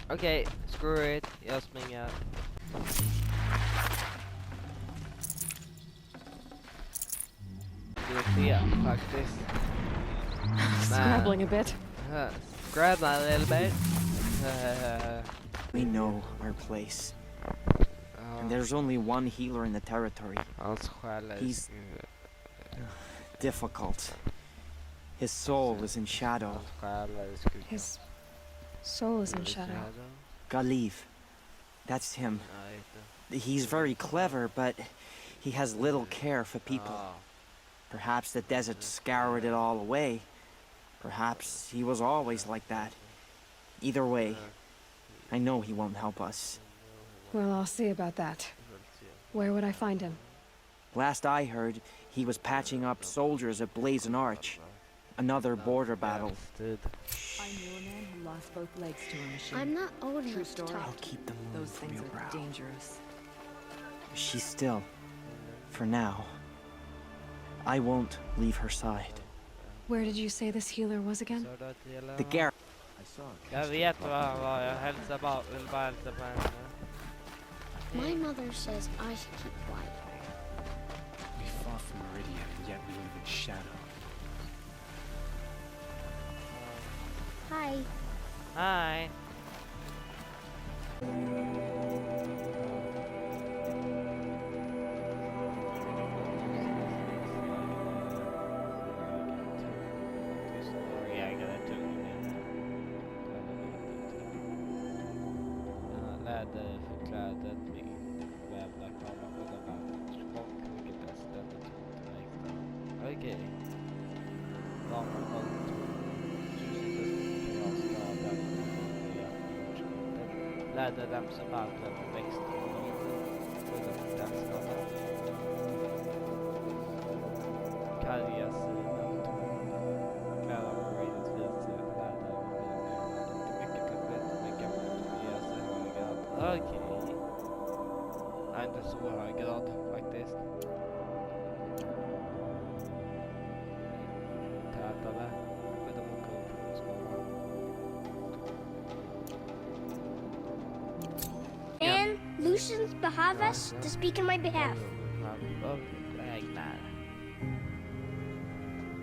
Okej, screw it. Jag springer. Det är faktiskt. Scrabbling a bit. Grab my little bit. We know our place. And there's only one healer in the territory. He's difficult. His soul is in shadow. His soul is in shadow. Galiv. That's him. He's very clever, but he has little care for people. Perhaps the desert scoured it all away. Perhaps he was always like that. Either way, I know he won't help us. Well, I'll see about that. Where would I find him? Last I heard, he was patching up soldiers at Blazon Arch. Another border battle. I knew a man who lost both legs to a machine. I'm not old enough to I'll talk. keep the moon Those from things your are brow. dangerous. She's still. For now. I won't leave her side. Where did you say this healer was again? The garret. Jag vet vad han var. Jag hälsar bara, vill bara hälsa på henne. My mother says I should keep quiet. We fought for Meridian, and yet we live in shadow. Hi. Hi. Läderförklädet med vävda kameran på den här chock vilket bäst detta tog till mig. Okej. Läderremsor varvade med växter och den skadan. Karga sidan kläder på Radiant visar läder och mycket trubbigt, mycket motiverar sig hög grad. Okej. Nej, inte så hög grad faktiskt. Tätare med de olika uppgångsskålarna. And Lucian's behalf us to speak in my behalf.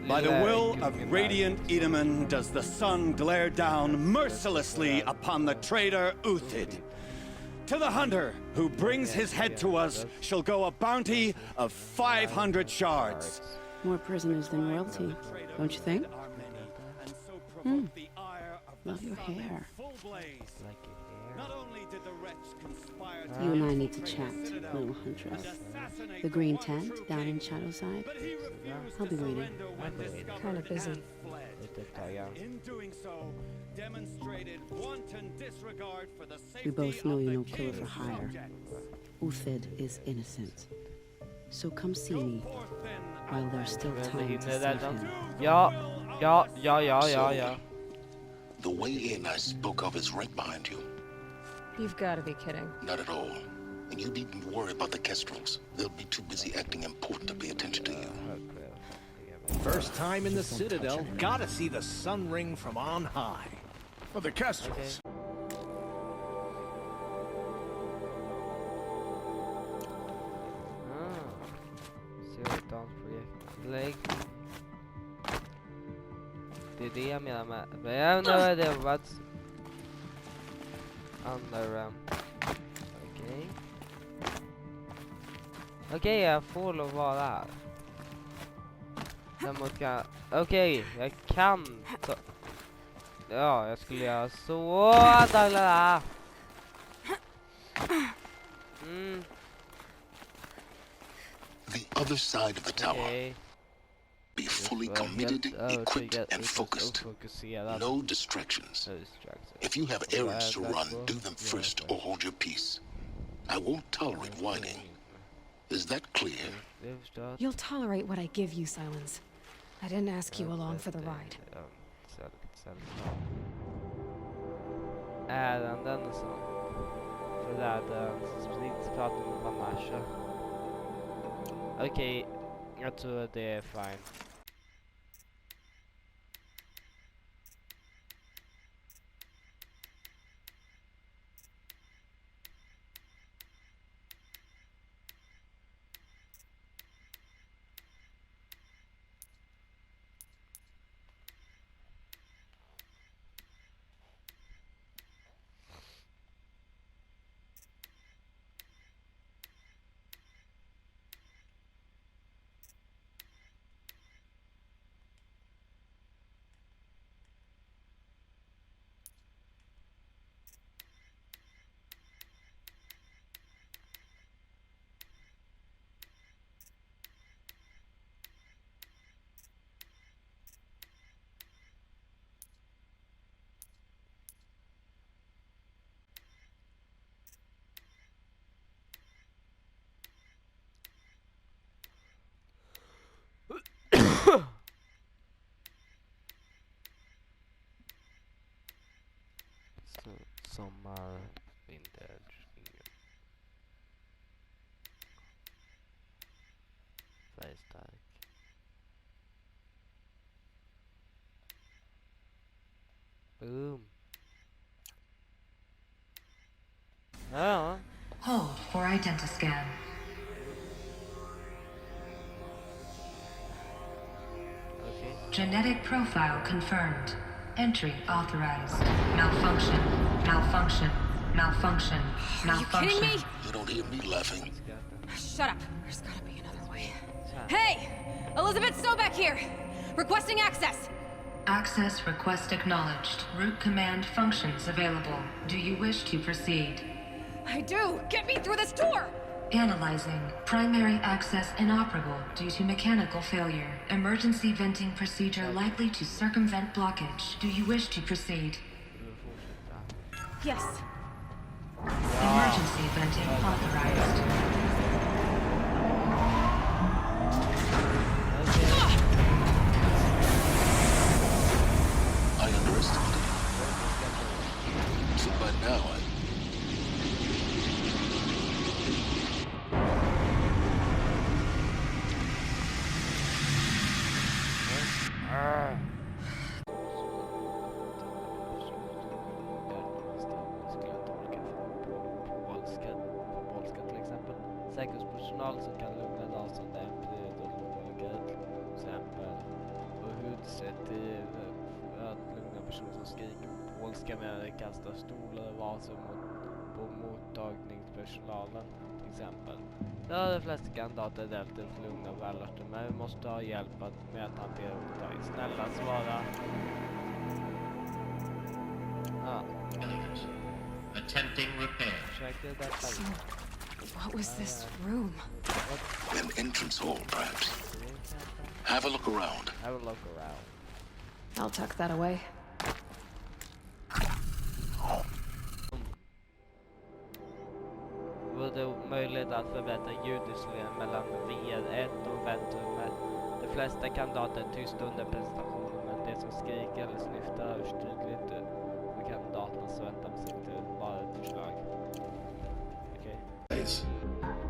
By the will of radiant Edaman does the sun glare down mercilessly upon the traitor Uthid. To the hunter who brings his head to us shall go a bounty of 500 shards. More prisoners than royalty, don't you think? Love your hair. You and I need to chat, little huntress. The green tent down in Shadowside? I'll be waiting. Kind of busy. In doing so, demonstrated wanton disregard for the We safety both know of you're the no killer for king's hire. subjects. Uthid is innocent. So come see Go me forth then, while there's still time to save him. Ja. The way in I spoke of is right behind you. You've got to be kidding. Not at all. And you needn't worry about the Kestrels. They'll be too busy acting important to pay attention to you. First time in the Citadel, gotta see the sun ring from on high. For the Kestrels. Det är det jag menar med. Men jag undrar det var andra. Okej, jag får lov att vara här. Däremot kan... Okej, jag kan ta... Ja, jag skulle göra så. Där. The other side of the tower. Be fully committed, equipped, and focused. No distractions. If you have errands to run, do them first or hold your peace. I won't tolerate whining. Is that clear? You'll tolerate what I give you, Silence. I didn't ask you along for the ride. Ärenden och sånt. För läder, prata med Banasha. Okej, jag tror det är fine. Sommar, vinter, ingen. Färgstark. Boom. Ja. Hold for identiscan. Okay. Genetic profile confirmed. Entry authorized. Malfunction. Malfunction. Malfunction. Are you kidding me? You don't hear me laughing. Shut up. There's gotta be another way. Hey! Elizabeth Stoback here! Requesting access! Access request acknowledged. Root command functions available. Do you wish to proceed? I do! Get me through this door! Analyzing. Primary access inoperable due to mechanical failure. Emergency venting procedure likely to circumvent blockage. Do you wish to proceed? Yes. Emergency venting authorized. I underestimated you. So by now Säkerhetspersonal som kan lugna rasande MPD och låga till exempel. Och hudsätt att lugna personer som skriker på polska med att kasta stolar och vaser på mottagningspersonalen till exempel. De flesta kandidater är delt för lugna och välarter, men vi måste ha hjälp med att hantera uppdrag. Snälla svara. Attempting repair. So, what was this room? an entrance hall, perhaps. Have a look around. Have a look around. I'll tuck that away. Vore möjligt att förbättra ljudisoleringen mellan VR1 och väntrummet. De flesta kandidater är tysta under presentationen, men det som skriker eller snyftar hörs tydligt med kandidaterna, så väntar med sitt bara ett förslag. Okej.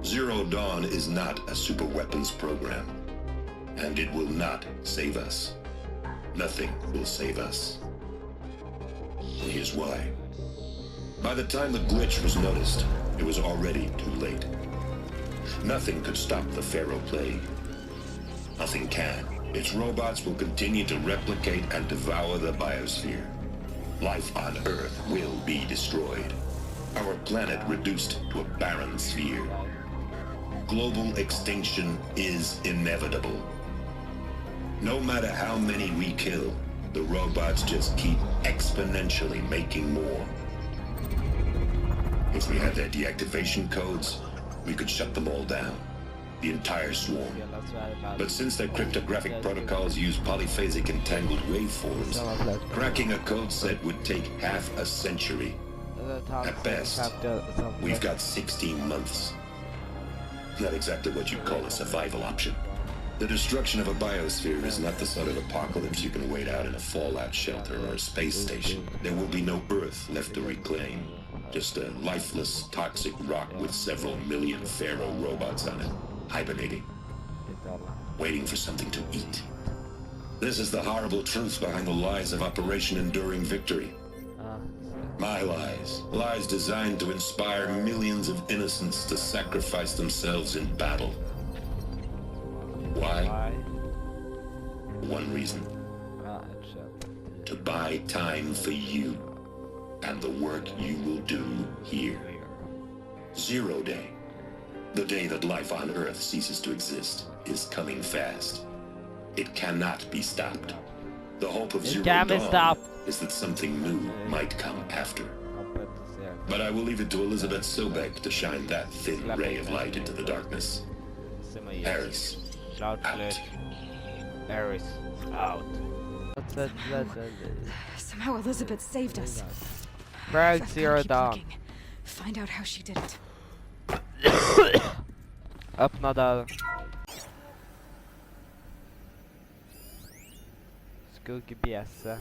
Zero Dawn is not a super weapons program, and it will not save us. Nothing will save us. Here's why. By the time the glitch was noticed, it was already too late. Nothing could stop the Pharaoh plague. Nothing can. Its robots will continue to replicate and devour the biosphere. Life on Earth will be destroyed. Our planet reduced to a barren sphere. Global extinction is inevitable. No matter how many we kill, the robots just keep exponentially making more. If we had their deactivation codes, we could shut them all down. The entire swarm. But since their cryptographic protocols use polyphasic entangled waveforms, cracking a code set would take half a century. At best, we've got 16 months. Not exactly what you'd call a survival option. The destruction of a biosphere is not the sort of apocalypse you can wait out in a fallout shelter or a space station. There will be no Earth left to reclaim. Just a lifeless, toxic rock with several million Pharaoh robots on it, hibernating, waiting for something to eat. This is the horrible truth behind the lies of Operation Enduring Victory. My lies. Lies designed to inspire millions of innocents to sacrifice themselves in battle. Why? One reason. To buy time for you and the work you will do here. Zero Day. The day that life on Earth ceases to exist is coming fast. It cannot be stopped. The hope of Zero Dawn is that something new might come after. But I will leave it to Elizabeth Sobeck to shine that thin ray of light into the darkness. Harris, out. Harris, out. Somehow Elizabeth saved us. Brag Zero Dawn. Find out how she did it. Öppna dörren. skuggbjässe.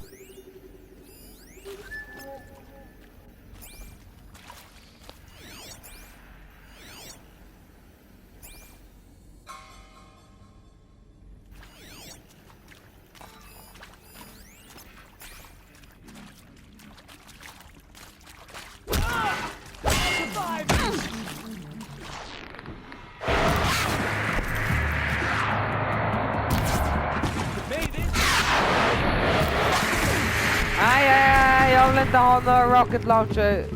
Nej, jag vill inte ha några rocket launcher.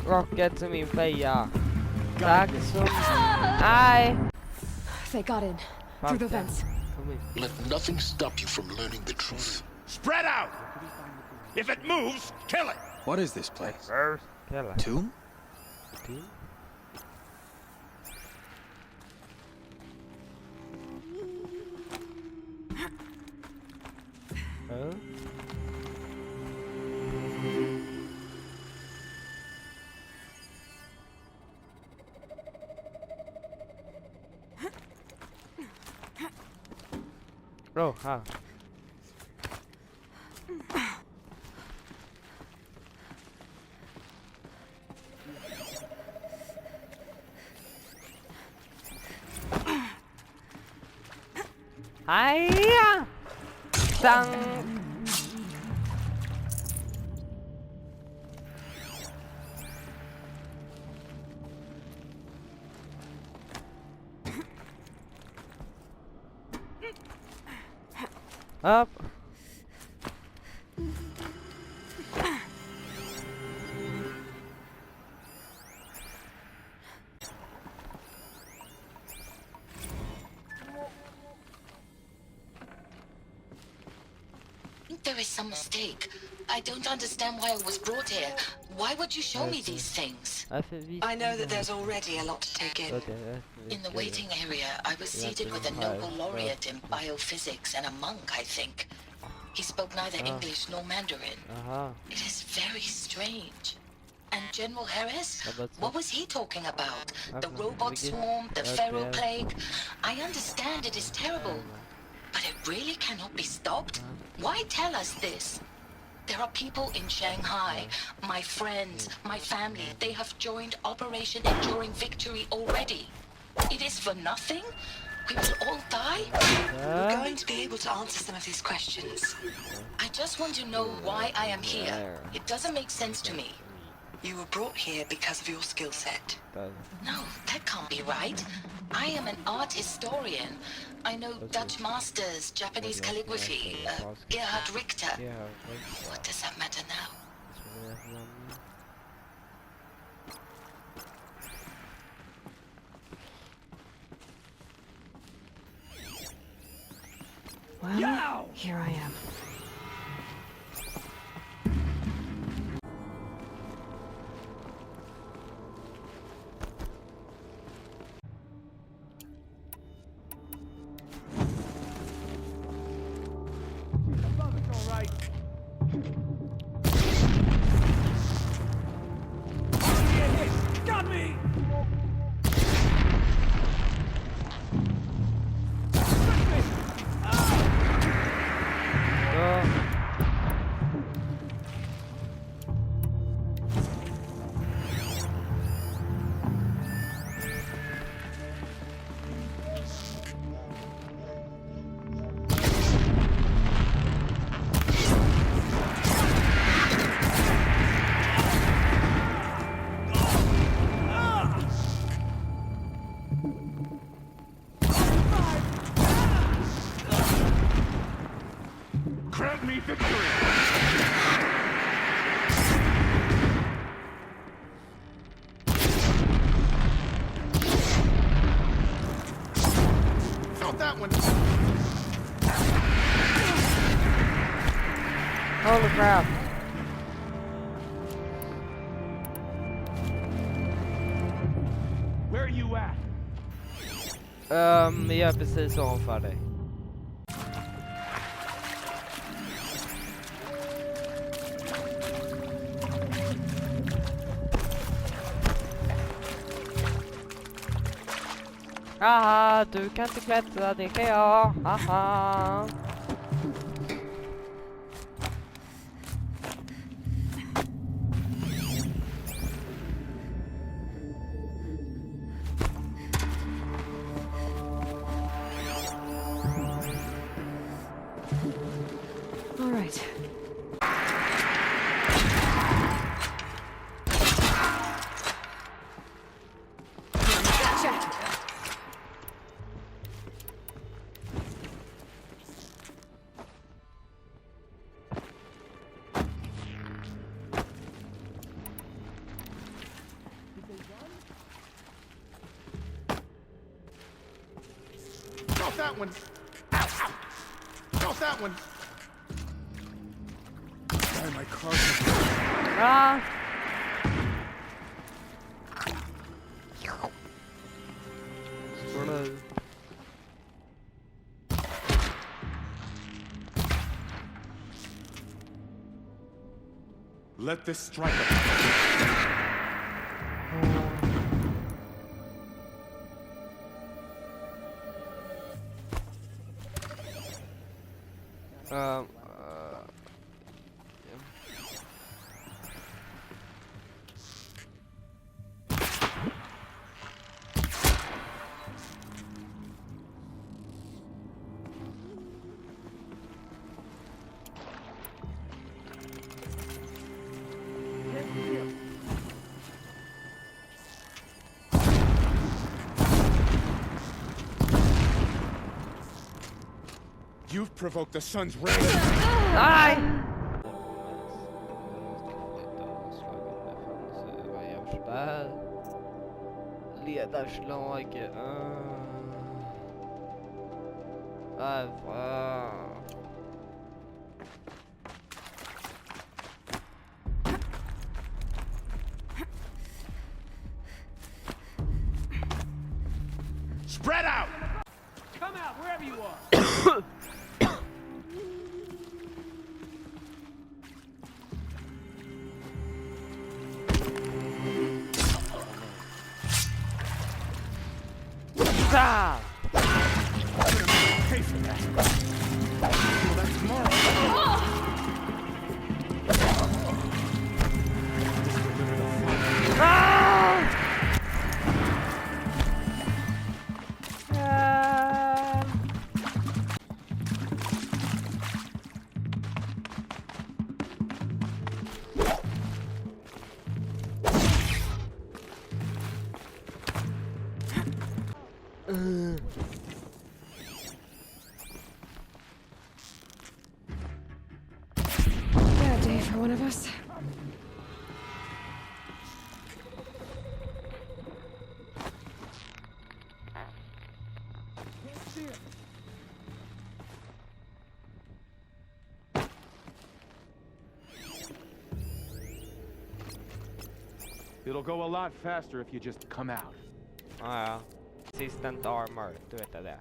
Rocket till min feja. Tack så mycket. Nej. They got in through the vents. Let nothing stop you from learning the truth. Spread out! If it moves, kill it! What is this place? Kill it. Tomb? Oh, huh. Hiya! Dang! Up. There is some mistake. I don't understand why I was brought here. Why would you show me these things? I know that there's already a lot to take in. In the waiting area, I was seated with a Nobel laureate in biophysics and a monk, I think. He spoke neither English nor Mandarin. It is very strange. And General Harris? What was he talking about? The robot swarm, the feral plague? I understand it is terrible, but it really cannot be stopped? Why tell us this? There are people in Shanghai, my friends, my family. They have joined Operation Enduring Victory already. It is for nothing? We will all die? We're going to be able to answer some of these questions. I just want to know why I am here. It doesn't make sense to me. You were brought here because of your skill set. No, that can't be right. I am an art historian. I know Dutch masters, Japanese calligraphy, Gerhard Richter. What does that matter now? Well, here I am. Grant me victory! Found that one! Holy crap! Where are you at? Jag är precis ovanför dig. Haha, du kan inte klättra, det kan jag. Haha. off that one! Ow, ow! Get off that one! Oh, my car. Ah! Explode. Let this strike it. Yeah. You've provoked the sun's rain. Nej! Ledarslag. Spread out! Come out, wherever you are! Ah! Pay for that. Well, that's tomorrow. Bad day for one of us. It'll go a lot faster if you just come out. Ja. Assistant armor, du vet det.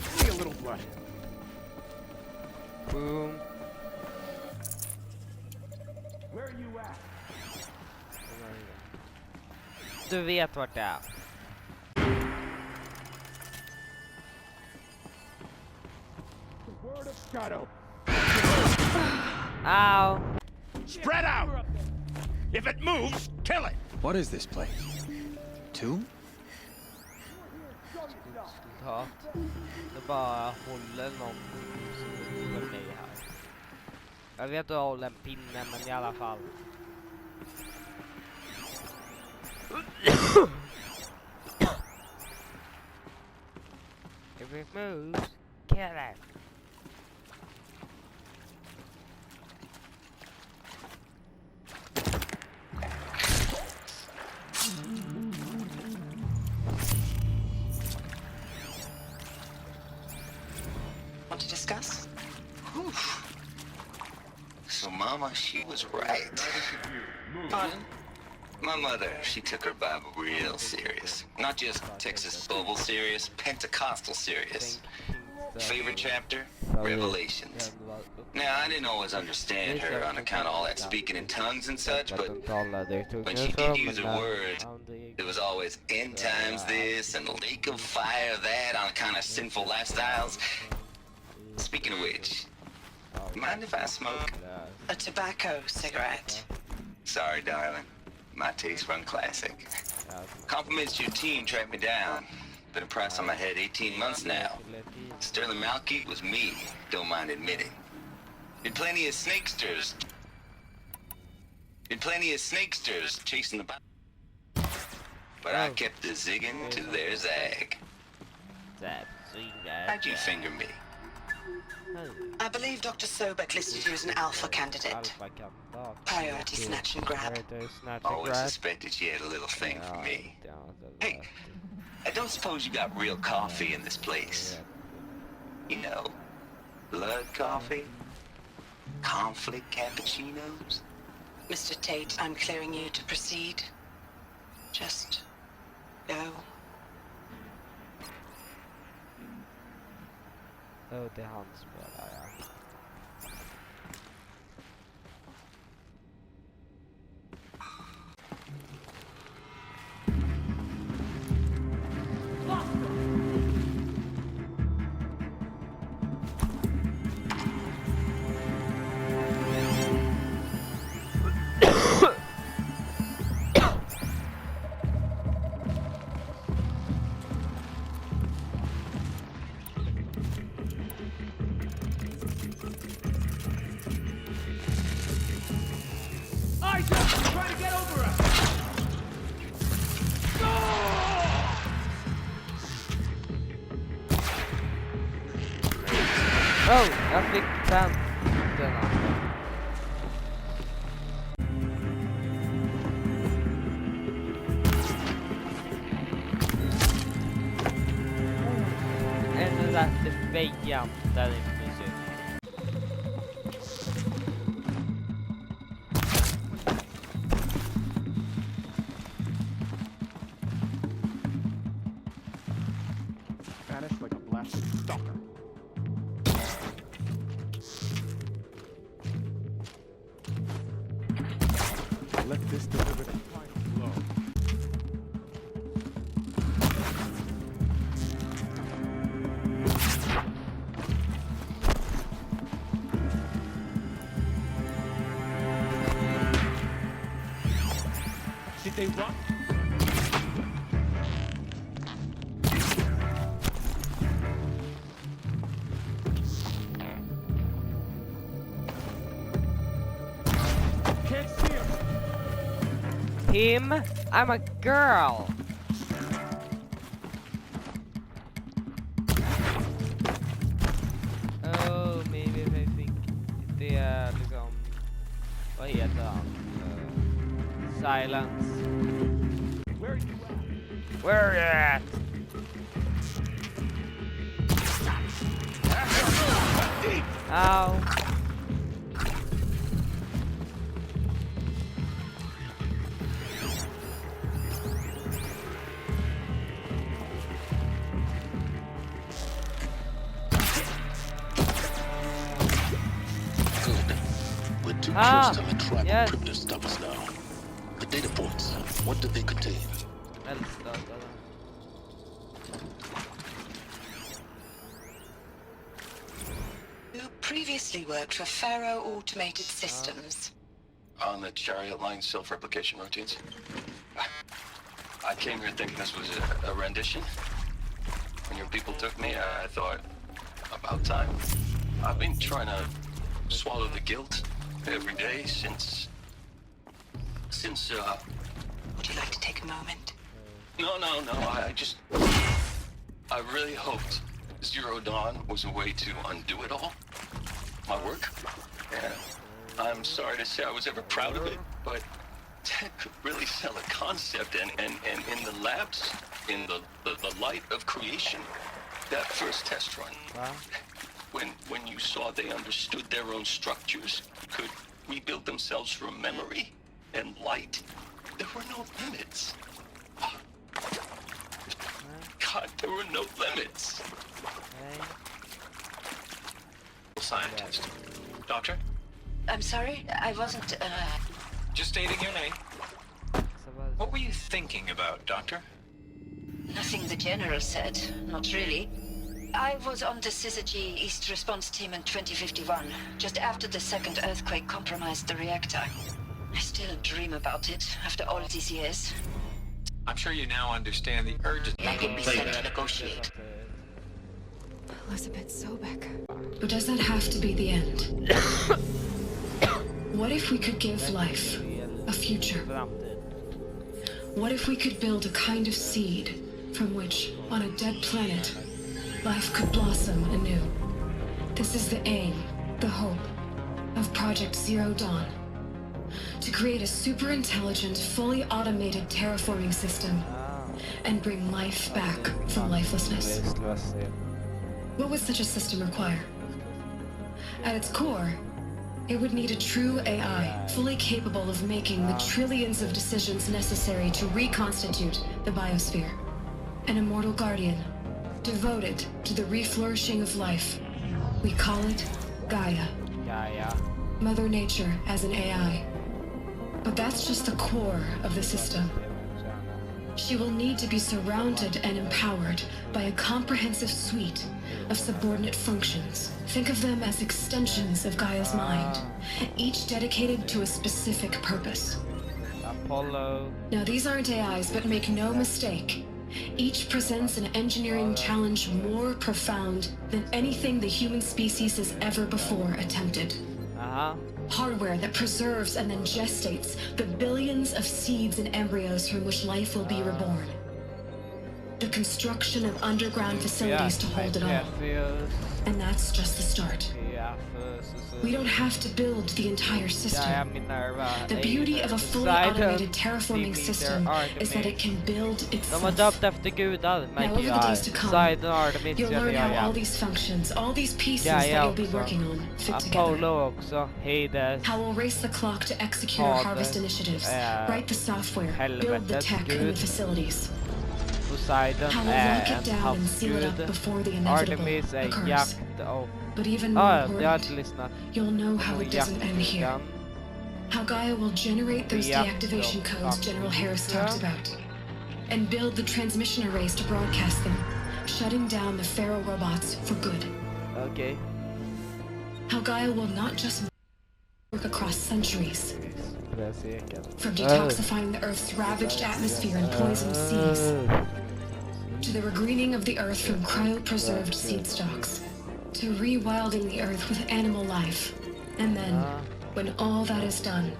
See a little blood. Boom. Where are you at? Du vet vart det är. Word of Shadow. Ow. Spread out! If it moves, kill it! What is this place? Tomb? Resultat. Det bara håller någonting som är mig här. Jag vet att jag håller en pinne, men i alla fall. If it moves, kill it. Want to discuss? So, Mama, she was right. Pardon? My mother, she took her Bible real serious. Not just Texas Bible serious, Pentecostal serious. Favorite chapter? Revelations. Now, I didn't always understand her on account of all that speaking in tongues and such, but when she did use a word, it was always end times this and lake of fire that on account of sinful lifestyles. Speaking of which, mind if I smoke? A tobacco cigarette. Sorry, darling. My taste run classic. Compliments to your team tracked me down. Been a price on my head 18 months now. Sterling Malkeet was me, don't mind admitting. Been plenty of snakesters. Chasing the... But I kept the zigging to their zag. How'd you finger me? I believe Dr. Sobek listed you as an alpha candidate. Priority snatch and grab. Always suspected she had a little thing for me. Hey, I don't suppose you got real coffee in this place? You know, blood coffee? Conflict cappuccinos? Mr. Tate, I'm clearing you to proceed. Just go. Oh, det är hans bara, ja. Oh, jag fick den andra. En där väggen där det inte finns ut. Vanished like a blasted stalker. Let this deliver the final blow. Did they run? Can't see him. Him? I'm a girl. Oh, maybe if I think det är liksom, vad heter han? Silence. Where are you at? Where are you at? Ow. We're too close to the tribal yes. crypto stoppers now. The data points, what do they contain? You previously worked for Faro Automated Systems. On the chariot line self-replication routines. I came here thinking this was a rendition. When your people took me, I thought, about time. I've been trying to swallow the guilt every day since Would you like to take a moment? No, I really hoped Zero Dawn was a way to undo it all. My work. And I'm sorry to say I was ever proud of it, but Ted could really sell a concept, and in the labs, in the light of creation, that first test run, when you saw they understood their own structures, could rebuild themselves from memory and light, there were no limits. God, there were no limits. Scientist. Doctor? I'm sorry, I wasn't, Just stating your name. What were you thinking about, Doctor? Nothing the General said, not really. I was on the Syzygy East Response Team in 2051, just after the second earthquake compromised the reactor. I still dream about it, after all these years. I'm sure you now understand the urgency. Let him be sent to negotiate. Elizabeth Sobek. But does that have to be the end? What if we could give life a future? What if we could build a kind of seed from which, on a dead planet, life could blossom anew? This is the aim, the hope, of Project Zero Dawn. To create a super intelligent, fully automated terraforming system and bring life back from lifelessness. What would such a system require? At its core, it would need a true AI, fully capable of making the trillions of decisions necessary to reconstitute the biosphere. An immortal guardian, devoted to the reflourishing of life. We call it Gaia. Mother Nature as an AI. But that's just the core of the system. She will need to be surrounded and empowered by a comprehensive suite of subordinate functions. Think of them as extensions of Gaia's mind, each dedicated to a specific purpose. Apollo. Now these aren't AIs, but make no mistake. Each presents an engineering challenge more profound than anything the human species has ever before attempted. Hardware that preserves and then gestates the billions of seeds and embryos from which life will be reborn. The construction of underground facilities to hold it all. And that's just the start. We don't have to build the entire system. The beauty of a fully automated terraforming system is that it can build itself. Now over the days to come, you'll learn how all these functions, all these pieces that you'll be working on fit together. How we'll race the clock to execute our harvest initiatives, write the software, build the tech and the facilities. How we'll lock it down and seal it up before the inevitable occurs. But even more important, you'll know how it doesn't end here. How Gaia will generate those deactivation codes General Harris talked about, and build the transmission arrays to broadcast them, shutting down the Pharaoh robots for good. Okay. How Gaia will not just work across centuries, from detoxifying the Earth's ravaged atmosphere and poisoned seas, to the regreening of the Earth from cryopreserved seed stalks, to rewilding the Earth with animal life. And then, when all that is done,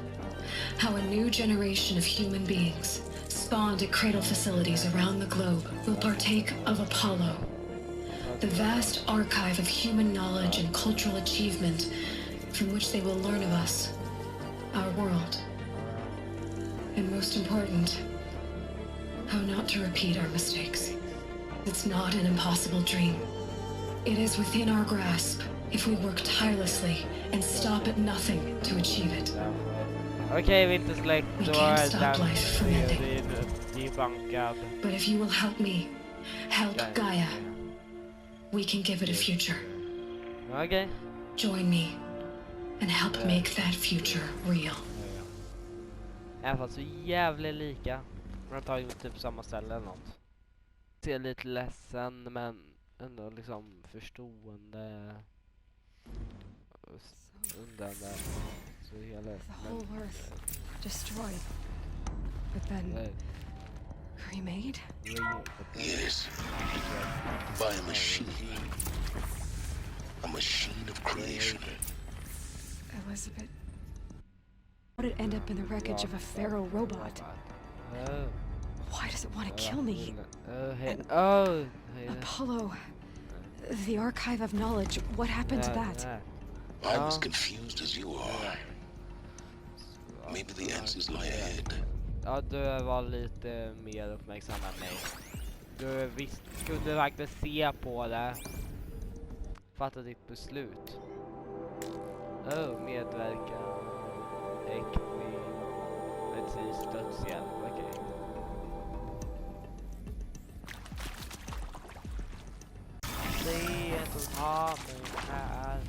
how a new generation of human beings, spawned at cradle facilities around the globe, will partake of Apollo, the vast archive of human knowledge and cultural achievement from which they will learn of us, our world. And most important, how not to repeat our mistakes. It's not an impossible dream. It is within our grasp if we work tirelessly and stop at nothing to achieve it. Okay, we can't stop life from ending. But if you will help me, help Gaia, we can give it a future. Okay. Join me and help make that future real. I alla fall så jävligt lika. Man har tagit typ samma ställe eller något. Ser lite ledsen men ändå liksom förstående. Undande. Så hela the whole earth destroyed. But then remade? Yes. By a machine. A machine of creation. Elizabeth. How did it end up in the wreckage of a Pharaoh robot? Why does it want to kill me? And Apollo, the archive of knowledge, what happened to that? I'm as confused as you are. Maybe the answers lie ahead. Ja, du var lite mer uppmärksam än mig. Du kunde verkligen se på det. Fatta ditt beslut. Medverka. Medicinsk dödshjälp, okej. Det är att ha mig här.